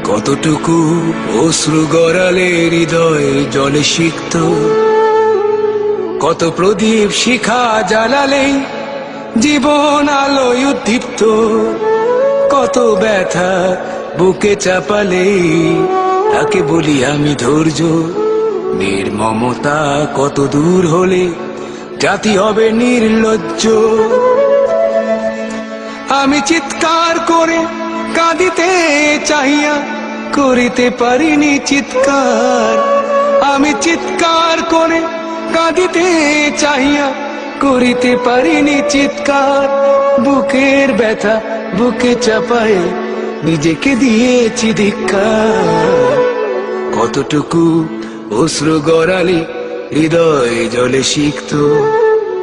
কতটুকু অশ্রু গড়ালে হৃদয় জলে সিক্ত, কত প্রদীপ শিখা জ্বালালে জীবন আলোয় উদ্দীপ্ত, কত ব্যথা বুকে চাপালে তাকে বলি আমি ধৈর্য। নির্মমতা কত দূর হলে জাতি হবে নির্লজ্জ। আমি চিৎকার করে কাঁদিতে চাহিয়া করিতে পারিনি চিৎকার, আমি চিৎকার করে কাঁদিতে চাহিয়া করিতে পারিনি চিৎকার। বুকের ব্যথা বুকে চাপায় নিজেকে দিয়েছি ধিক্কার। কতটুকু অশ্রু গড়ালে হৃদয় জলে সিক্ত।